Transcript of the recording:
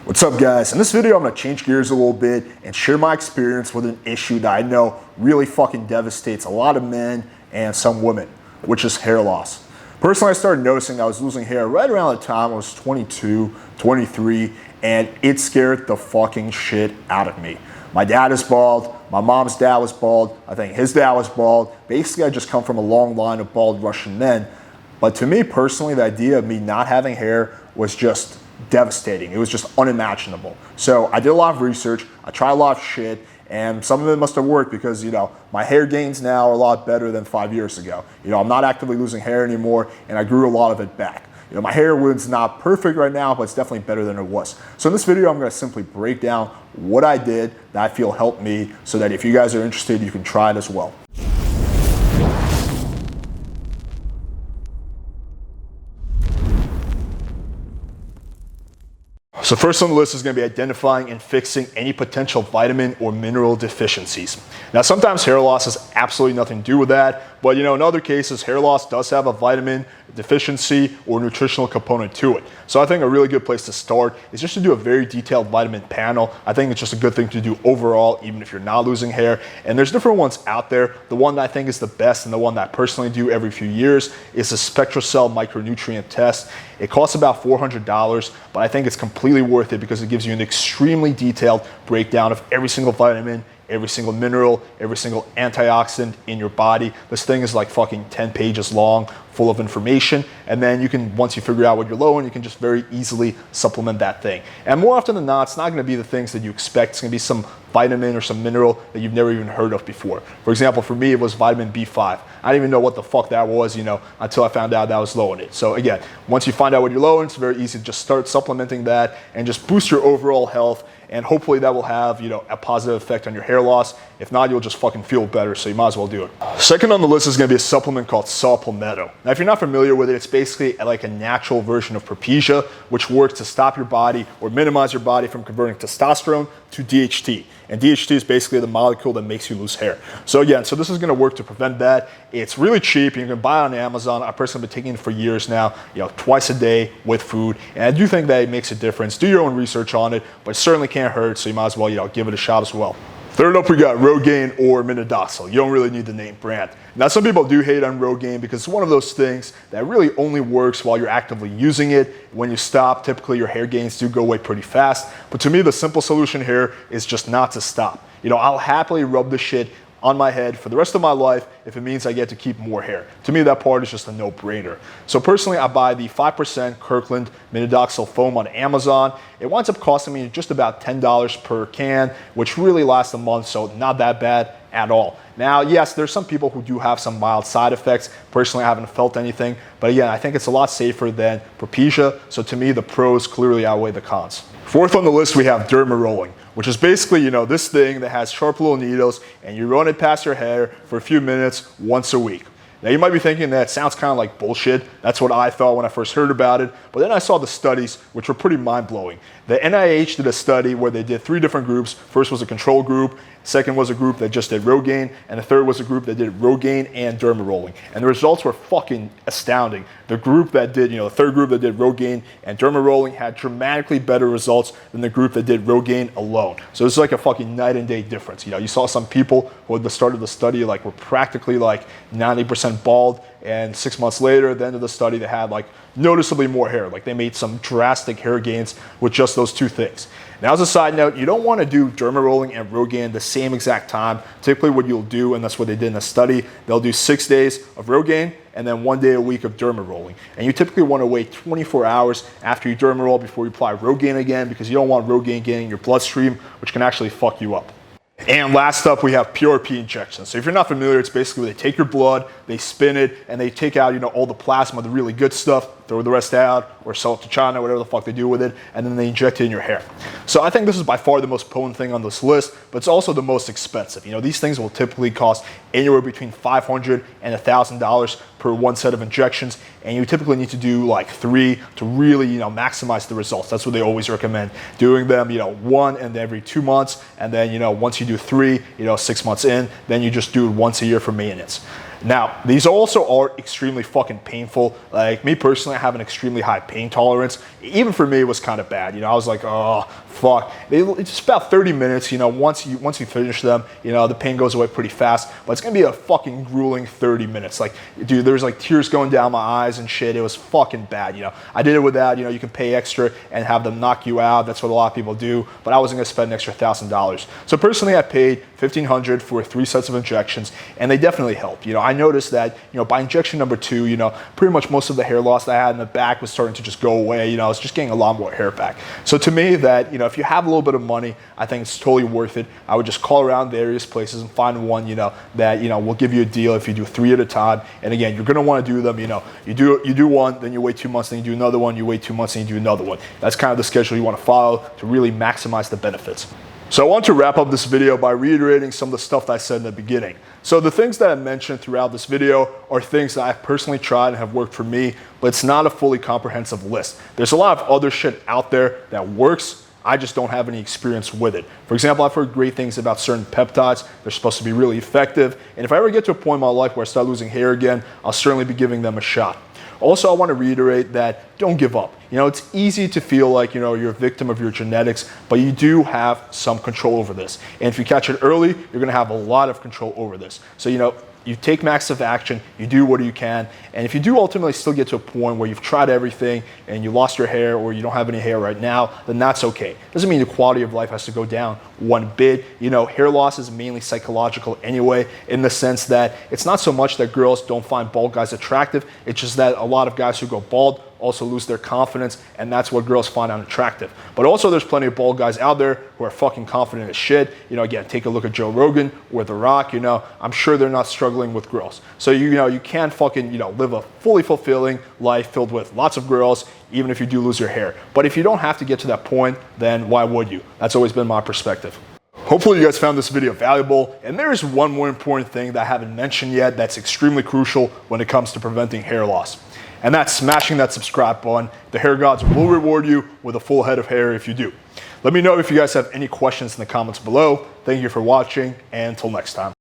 What's up guys? In this video I'm going to change gears a little bit and share my experience with an issue that I know really fucking devastates a lot of men and some women, which is hair loss. Personally, I started noticing I was losing hair right around the time I was 22, 23, and it scared the fucking shit out of me. My dad is bald, my mom's dad was bald, I think his dad was bald. Basically, I just come from a long line of bald Russian men. But to me personally, the idea of me not having hair was just devastating. It was just unimaginable. So I did a lot of research, I tried a lot of shit, and some of it must have worked because, my hair gains now are a lot better than 5 years ago. I'm not actively losing hair anymore, and I grew a lot of it back. My hair was not perfect right now, but it's definitely better than it was. So in this video, I'm going to simply break down what I did that I feel helped me so that if you guys are interested, you can try it as well. So first on the list is going to be identifying and fixing any potential vitamin or mineral deficiencies. Now sometimes hair loss has absolutely nothing to do with that, but in other cases hair loss does have a vitamin deficiency or nutritional component to it. So I think a really good place to start is just to do a very detailed vitamin panel. I think it's just a good thing to do overall, even if you're not losing hair. And there's different ones out there. The one that I think is the best and the one that I personally do every few years is the SpectraCell micronutrient test. It costs about $400, but I think it's completely worth it because it gives you an extremely detailed breakdown of every single vitamin, every single mineral, every single antioxidant in your body. This thing is like fucking 10 pages long, full of information. And then you can, once you figure out what you're low in, you can just very easily supplement that thing. And more often than not, it's not gonna be the things that you expect. It's gonna be some vitamin or some mineral that you've never even heard of before. For example, for me, it was vitamin B5. I didn't even know what the fuck that was, until I found out that I was low in it. So again, once you find out what you're low in, it's very easy to just start supplementing that and just boost your overall health. And hopefully that will have, a positive effect on your hair loss. If not, you'll just fucking feel better, so you might as well do it. Second on the list is gonna be a supplement called Supplementation. Now, if you're not familiar with it, it's basically like a natural version of Propecia, which works to stop your body or minimize your body from converting testosterone to DHT. And DHT is basically the molecule that makes you lose hair. So again, this is gonna work to prevent that. It's really cheap. You can buy it on Amazon. I personally have been taking it for years now, twice a day with food. And I do think that it makes a difference. Do your own research on it, but it certainly can't hurt, so you might as well, give it a shot as well. Third up, we got Rogaine or minoxidil. You don't really need the name brand. Now, some people do hate on Rogaine because it's one of those things that really only works while you're actively using it. When you stop, typically your hair gains do go away pretty fast. But to me, the simple solution here is just not to stop. I'll happily rub this shit on my head for the rest of my life if it means I get to keep more hair. To me, that part is just a no-brainer. So personally, I buy the 5% Kirkland minoxidil foam on Amazon. It winds up costing me just about $10 per can, which really lasts a month, so not that bad at all. Now, yes, there's some people who do have some mild side effects. Personally, I haven't felt anything, but again, I think it's a lot safer than Propecia, so to me, the pros clearly outweigh the cons. Fourth on the list, we have Dermarolling, which is basically, this thing that has sharp little needles and you run it past your hair for a few minutes once a week. Now you might be thinking that sounds kind of like bullshit. That's what I thought when I first heard about it. But then I saw the studies, which were pretty mind-blowing. The NIH did a study where they did 3 different groups. First was a control group. Second was a group that just did Rogaine. And the third was a group that did Rogaine and Dermarolling. And the results were fucking astounding. The group that did, the third group that did Rogaine and Dermarolling had dramatically better results than the group that did Rogaine alone. So it's like a fucking night and day difference. You saw some people who at the start of the study were practically 90% bald, and 6 months later, at the end of the study, they had noticeably more hair. They made some drastic hair gains with just those 2 things. Now, as a side note, you don't want to do Dermarolling and Rogaine the same exact time. Typically what you'll do, and that's what they did in the study, they'll do 6 days of Rogaine and then 1 day a week of Dermarolling. And you typically want to wait 24 hours after you Dermaroll before you apply Rogaine again, because you don't want Rogaine getting in your bloodstream, which can actually fuck you up. And last up, we have PRP injections. So if you're not familiar, it's basically where they take your blood, they spin it, and they take out, all the plasma, the really good stuff, throw the rest out, or sell it to China, whatever the fuck they do with it, and then they inject it in your hair. So I think this is by far the most potent thing on this list, but it's also the most expensive. These things will typically cost anywhere between $500 and $1,000 per one set of injections, and you typically need to do 3 to really, maximize the results. That's what they always recommend. Doing them, 1 and every 2 months, and then, once you do 3, 6 months in, then you just do it once a year for maintenance. Now, these also are extremely fucking painful. Like me personally, I have an extremely high pain tolerance. Even for me, it was kind of bad. You know, I was like, oh, fuck. It's about 30 minutes, you know, once you finish them, you know, the pain goes away pretty fast, but it's gonna be a fucking grueling 30 minutes. Like, dude, there's like tears going down my eyes and shit. It was fucking bad, you know. I did it without, you know, you can pay extra and have them knock you out. That's what a lot of people do, but I wasn't gonna spend an extra $1,000. So personally, I paid $1,500 for 3 sets of injections, and they definitely helped. You know, I noticed that, you know, by injection number 2, you know, pretty much most of the hair loss that I had in the back was starting to just go away. You know, I was just getting a lot more hair back. So to me, that, you know, if you have a little bit of money, I think it's totally worth it. I would just call around various places and find one, you know, that, you know, will give you a deal if you do 3 at a time. And again, you're gonna want to do them, you know, you do one, then you wait 2 months, then you do another one, you wait 2 months, and you do another one. That's kind of the schedule you want to follow to really maximize the benefits. So I want to wrap up this video by reiterating some of the stuff that I said in the beginning. So the things that I mentioned throughout this video are things that I've personally tried and have worked for me, but it's not a fully comprehensive list. There's a lot of other shit out there that works. I just don't have any experience with it. For example, I've heard great things about certain peptides. They're supposed to be really effective. And if I ever get to a point in my life where I start losing hair again, I'll certainly be giving them a shot. Also, I want to reiterate that don't give up. You know, it's easy to feel like, you know, you're a victim of your genetics, but you do have some control over this. And if you catch it early, you're going to have a lot of control over this. So, you know, you take massive action, you do what you can, and if you do ultimately still get to a point where you've tried everything and you lost your hair or you don't have any hair right now, then that's okay. Doesn't mean the quality of life has to go down one bit. You know, hair loss is mainly psychological anyway, in the sense that it's not so much that girls don't find bald guys attractive, it's just that a lot of guys who go bald also lose their confidence, and that's what girls find unattractive. But also there's plenty of bald guys out there who are fucking confident as shit. You know, again, take a look at Joe Rogan or The Rock, you know, I'm sure they're not struggling with girls. So, you know, you can fucking, you know, live a fully fulfilling life filled with lots of girls, even if you do lose your hair. But if you don't have to get to that point, then why would you? That's always been my perspective. Hopefully you guys found this video valuable, and there is one more important thing that I haven't mentioned yet that's extremely crucial when it comes to preventing hair loss. And that's smashing that subscribe button. The hair gods will reward you with a full head of hair if you do. Let me know if you guys have any questions in the comments below. Thank you for watching, and until next time.